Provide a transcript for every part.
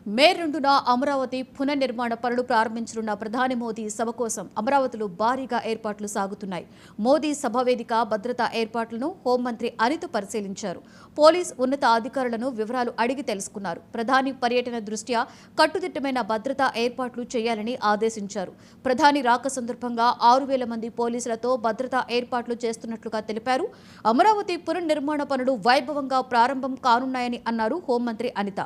మే 2న అమరావతి పునర్నిర్మాణ పనులు ప్రారంభించనున్న ప్రధాని మోదీ సభ కోసం అమరావతిలో భారీగా ఏర్పాట్లు సాగుతున్నాయి. మోదీ సభ వేదిక భద్రతా ఏర్పాట్లను హోంమంత్రి అనిత పరిశీలించారు. పోలీస్ ఉన్నత అధికారులను వివరాలు అడిగి తెలుసుకున్నారు. ప్రధాని పర్యటన దృష్ట్యా కట్టుదిట్టమైన భద్రతా ఏర్పాట్లు చేయాలని ఆదేశించారు. ప్రధాని రాక సందర్భంగా 6,000 మంది పోలీసులతో భద్రతా ఏర్పాట్లు చేస్తున్నట్లుగా తెలిపారు. అమరావతి పునర్నిర్మాణ పనులు వైభవంగా ప్రారంభం కానున్నాయని అన్నారు హోంమంత్రి అనిత.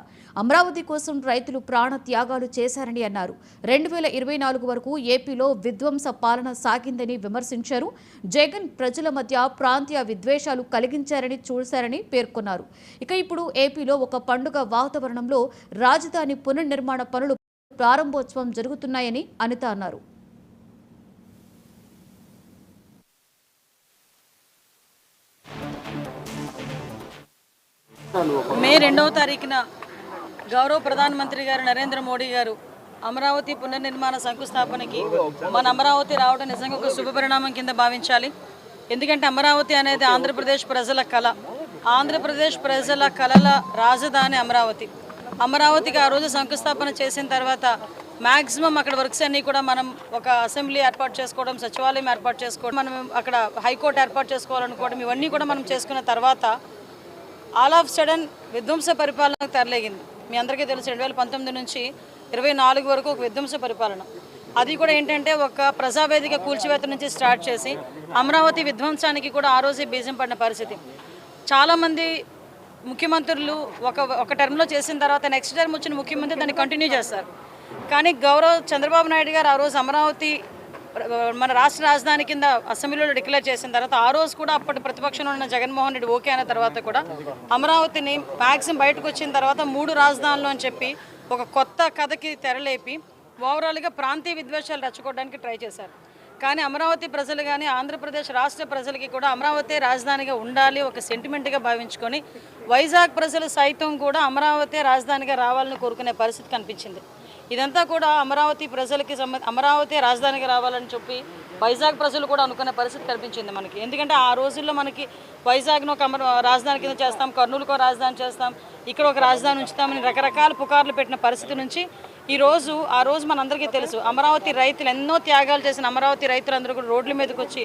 అమరావతి కోసం రైతులు ప్రాణ త్యాగాలు చేశారని అన్నారు. 2024 వరకు ఏపీలో విధ్వంస పాలన సాగిందని విమర్శించారు. జగన్ ప్రజల మధ్య ప్రాంతీయ విద్వేషాలు కలిగించారని చూశారని పేర్కొన్నారు. ఇప్పుడు ఏపీలో ఒక పండుగ వాతావరణంలో రాజధాని పునర్నిర్మాణ పనులు ప్రారంభోత్సవం జరుగుతున్నాయని అనిత అన్నారు. మే 2వ తారీఖున గౌరవ ప్రధానమంత్రి గారు నరేంద్ర మోడీ గారు అమరావతి పునర్నిర్మాణ శంకుస్థాపనకి మన అమరావతి రావడం నిజంగా ఒక శుభపరిణామం కింద భావించాలి. ఎందుకంటే అమరావతి అనేది ఆంధ్రప్రదేశ్ ప్రజల కళ. ఆంధ్రప్రదేశ్ ప్రజల కళల రాజధాని అమరావతి. అమరావతికి ఆ రోజు శంకుస్థాపన చేసిన తర్వాత మ్యాక్సిమం అక్కడ వర్క్స్ అన్నీ కూడా మనం ఒక అసెంబ్లీ ఏర్పాటు చేసుకోవడం, సచివాలయం ఏర్పాటు చేసుకోవడం, మనం అక్కడ హైకోర్టు ఏర్పాటు చేసుకోవాలనుకోవడం, ఇవన్నీ కూడా మనం చేసుకున్న తర్వాత ఆల్ ఆఫ్ సడన్ విధ్వంస పరిపాలనకు తెరలేగింది. మీ అందరికీ తెలుసు 2019 నుంచి 24 వరకు ఒక విధ్వంస పరిపాలన. అది కూడా ఏంటంటే ఒక ప్రజావేదిక కూల్చివేత నుంచి స్టార్ట్ చేసి అమరావతి విధ్వంసానికి కూడా ఆ రోజే బీజం పడిన పరిస్థితి. చాలామంది ముఖ్యమంత్రులు ఒక టర్మ్లో చేసిన తర్వాత నెక్స్ట్ టర్మ్ వచ్చిన ముఖ్యమంత్రి దాన్ని కంటిన్యూ చేస్తారు. కానీ గౌరవ చంద్రబాబు నాయుడు గారు ఆ రోజు అమరావతి మన రాష్ట్ర రాజధాని కింద అసెంబ్లీలో డిక్లేర్ చేసిన తర్వాత ఆ రోజు కూడా అప్పటి ప్రతిపక్షంలో ఉన్న జగన్మోహన్ రెడ్డి ఓకే అయిన తర్వాత కూడా అమరావతిని మ్యాక్సిమం బయటకు వచ్చిన తర్వాత 3 రాజధానులు అని చెప్పి ఒక కొత్త కథకి తెరలేపి ఓవరాల్గా ప్రాంతీయ విద్వేషాలు రెచ్చగొట్టడానికి ట్రై చేశారు. కానీ అమరావతి ప్రజలు కానీ ఆంధ్రప్రదేశ్ రాష్ట్ర ప్రజలకి కూడా అమరావతి రాజధానిగా ఉండాలి ఒక సెంటిమెంట్గా భావించుకొని వైజాగ్ ప్రజలు సైతం కూడా అమరావతి రాజధానిగా రావాలని కోరుకునే పరిస్థితి కనిపించింది. ఇదంతా కూడా అమరావతి ప్రజలకి అమరావతి రాజధానిగా రావాలని చెప్పి వైజాగ్ ప్రజలు కూడా అనుకునే పరిస్థితి కనిపించింది మనకి. ఎందుకంటే ఆ రోజుల్లో మనకి వైజాగ్ను ఒక రాజధాని కింద చేస్తాం, కర్నూలుకు ఒక రాజధాని చేస్తాం, ఇక్కడ ఒక రాజధాని ఉంచుతామని రకరకాల పుకార్లు పెట్టిన పరిస్థితి నుంచి ఆ రోజు మనందరికీ తెలుసు అమరావతి రైతులు ఎన్నో త్యాగాలు చేసిన అమరావతి రైతులందరూ కూడా రోడ్ల మీదకి వచ్చి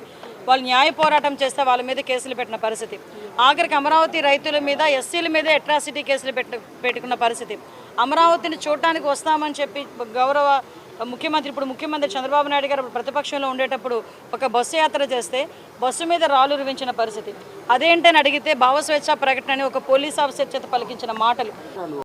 వాళ్ళు న్యాయ పోరాటం చేస్తే వాళ్ళ మీద కేసులు పెట్టిన పరిస్థితి. ఆఖరికి అమరావతి రైతుల మీద ఎస్సీల మీద అట్రాసిటీ కేసులు పెట్టుకున్న పరిస్థితి. అమరావతిని చూడటానికి వస్తామని చెప్పి గౌరవ ముఖ్యమంత్రి చంద్రబాబు నాయుడు గారు ప్రతిపక్షంలో ఉండేటప్పుడు ఒక బస్సు యాత్ర చేస్తే బస్సు మీద రాళ్ళు రువించిన పరిస్థితి. అదేంటని అడిగితే భావస్వేచ్ఛ ప్రకటన అని ఒక పోలీస్ ఆఫీసర్ చేత పలికించిన మాటలు.